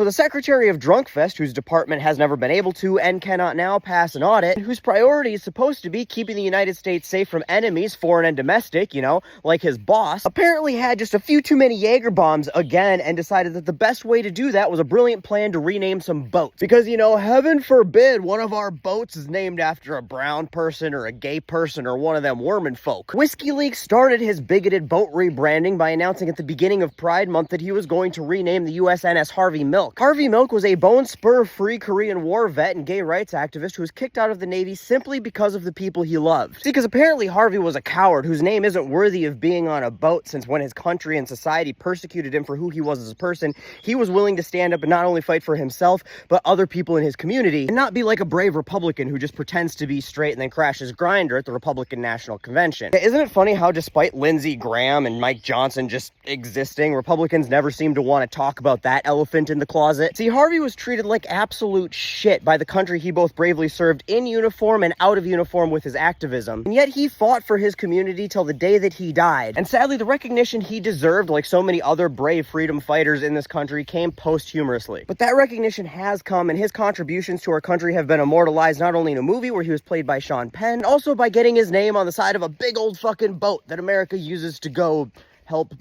So the Secretary of Drunkfest, whose department has never been able to and cannot now pass an audit, and whose priority is supposed to be keeping the United States safe from enemies, foreign and domestic, you know, like his boss, apparently had just a few too many Jaeger bombs again and decided that the best way to do that was a brilliant plan to rename some boats. Because, you know, heaven forbid one of our boats is named after a brown person or a gay person or one of them wormin' folk. WikiLeaks started his bigoted boat rebranding by announcing at the beginning of Pride Month that he was going to rename the USNS Harvey Milk. Harvey Milk was a bone spur-free Korean War vet and gay rights activist who was kicked out of the Navy simply because of the people he loved. See, because apparently Harvey was a coward whose name isn't worthy of being on a boat, since when his country and society persecuted him for who he was as a person, he was willing to stand up and not only fight for himself, but other people in his community, and not be like a brave Republican who just pretends to be straight and then crashes Grindr at the Republican National Convention. Isn't it funny how despite Lindsey Graham and Mike Johnson just existing, Republicans never seem to want to talk about that elephant in the closet? See, Harvey was treated like absolute shit by the country he both bravely served in uniform and out of uniform with his activism, and yet he fought for his community till the day that he died. And sadly, the recognition he deserved, like so many other brave freedom fighters in this country, came posthumously. But that recognition has come, and his contributions to our country have been immortalized not only in a movie where he was played by Sean Penn, also by getting his name on the side of a big old fucking boat that America uses to go help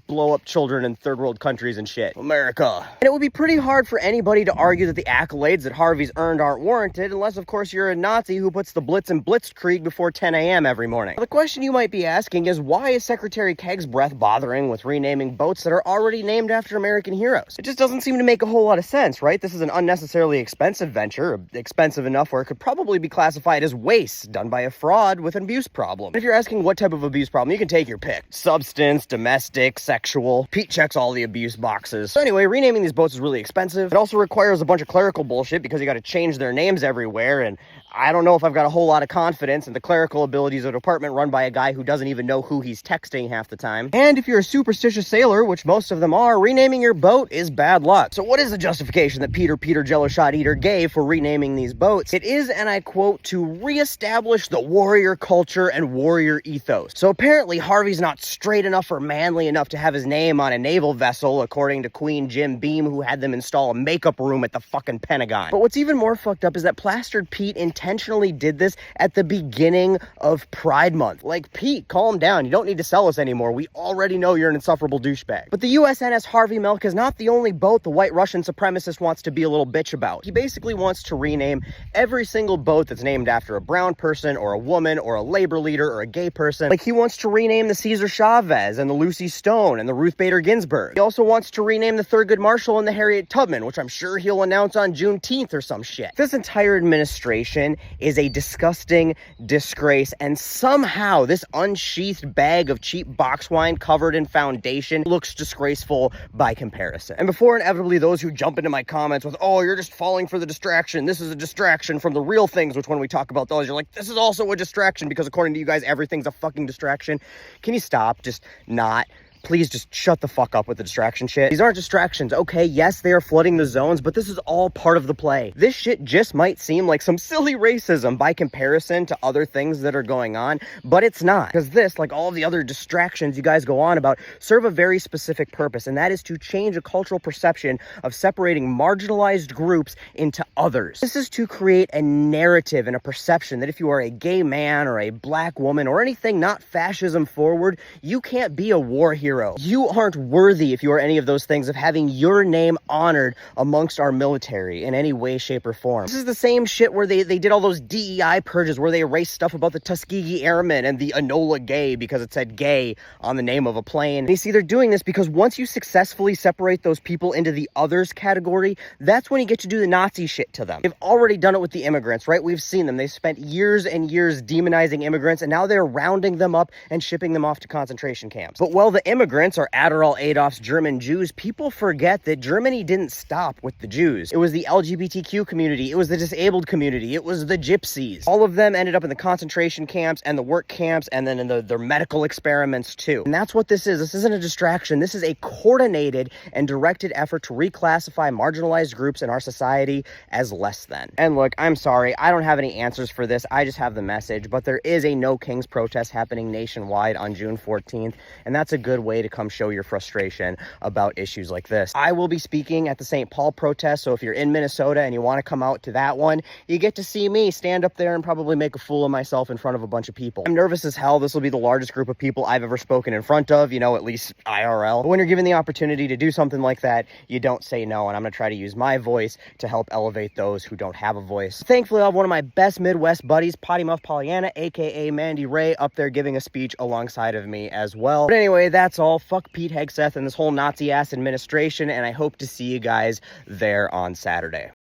blow up children in third world countries and shit. America. And it would be pretty hard for anybody to argue that the accolades that Harvey's earned aren't warranted, unless of course you're a Nazi who puts the Blitz and Blitzkrieg before 10 a.m. every morning. The question you might be asking is, why is Secretary Kegsbreath bothering with renaming boats that are already named after American heroes? It just doesn't seem to make a whole lot of sense, right? This is an unnecessarily expensive venture, expensive enough where it could probably be classified as waste done by a fraud with an abuse problem. If you're asking what type of abuse problem, you can take your pick. Substance, domestic, sexual. Pete checks all the abuse boxes. So anyway, renaming these boats is really expensive. It also requires a bunch of clerical bullshit because you got to change their names everywhere, and I don't know if I've got a whole lot of confidence in the clerical abilities of a department run by a guy who doesn't even know who he's texting half the time. And if you're a superstitious sailor, which most of them are, renaming your boat is bad luck. So what is the justification that Peter Jello Shot Eater gave for renaming these boats? It is, and I quote, to reestablish the warrior culture and warrior ethos. So apparently Harvey's not straight enough or manly enough to have his name on a naval vessel, according to Queen Jim Beam, who had them install a makeup room at the fucking Pentagon. But what's even more fucked up is that Plastered Pete intentionally did this at the beginning of Pride Month. Like, Pete, calm down. You don't need to sell us anymore. We already know you're an insufferable douchebag. But the USNS Harvey Milk is not the only boat the white Russian supremacist wants to be a little bitch about. He basically wants to rename every single boat that's named after a brown person or a woman or a labor leader or a gay person. Like, he wants to rename the Cesar Chavez and the Lucy Stone and the Ruth Bader Ginsburg. He also wants to rename the Thurgood Marshall and the Harriet Tubman, which I'm sure he'll announce on Juneteenth or some shit. This entire administration is a disgusting disgrace, and somehow this unsheathed bag of cheap box wine covered in foundation looks disgraceful by comparison. And before inevitably those who jump into my comments with, oh, you're just falling for the distraction, this is a distraction from the real things, which when we talk about those, you're like, this is also a distraction because according to you guys, everything's a fucking distraction. Can you stop? Just not. Please just shut the fuck up with the distraction shit. These aren't distractions, okay? Yes, they are flooding the zones, but this is all part of the play. This shit just might seem like some silly racism by comparison to other things that are going on, but it's not. Because this, like all the other distractions you guys go on about, serve a very specific purpose, and that is to change a cultural perception of separating marginalized groups into others. This is to create a narrative and a perception that if you are a gay man or a black woman or anything not fascism forward, you can't be a war hero. You aren't worthy, if you are any of those things, of having your name honored amongst our military in any way, shape, or form. This is the same shit where they did all those DEI purges where they erased stuff about the Tuskegee Airmen and the Enola Gay because it said gay on the name of a plane. And you see, they're doing this because once you successfully separate those people into the others category, that's when you get to do the Nazi shit to them. They've already done it with the immigrants, right? We've seen them. They've spent years and years demonizing immigrants, and now they're rounding them up and shipping them off to concentration camps. But while the immigrants are Admiral Adolf's German Jews, people forget that Germany didn't stop with the Jews. It was the LGBTQ community, it was the disabled community, it was the gypsies. All of them ended up in the concentration camps and the work camps and then in their medical experiments too. And that's what this is. This isn't a distraction. This is a coordinated and directed effort to reclassify marginalized groups in our society as less than. And look, I'm sorry, I don't have any answers for this. I just have the message, but there is a No Kings protest happening nationwide on June 14th, and that's a good way way to come show your frustration about issues like this. I will be speaking at the St. Paul protest, so if you're in Minnesota and you want to come out to that one, you get to see me stand up there and probably make a fool of myself in front of a bunch of people. I'm nervous as hell. This will be the largest group of people I've ever spoken in front of, you know, at least IRL. But when you're given the opportunity to do something like that, you don't say no, and I'm going to try to use my voice to help elevate those who don't have a voice. Thankfully, I have one of my best Midwest buddies, Potty Muff Pollyanna, aka Mandy Ray, up there giving a speech alongside of me as well. But anyway, that's all. Fuck Pete Hegseth and this whole Nazi-ass administration, and I hope to see you guys there on Saturday.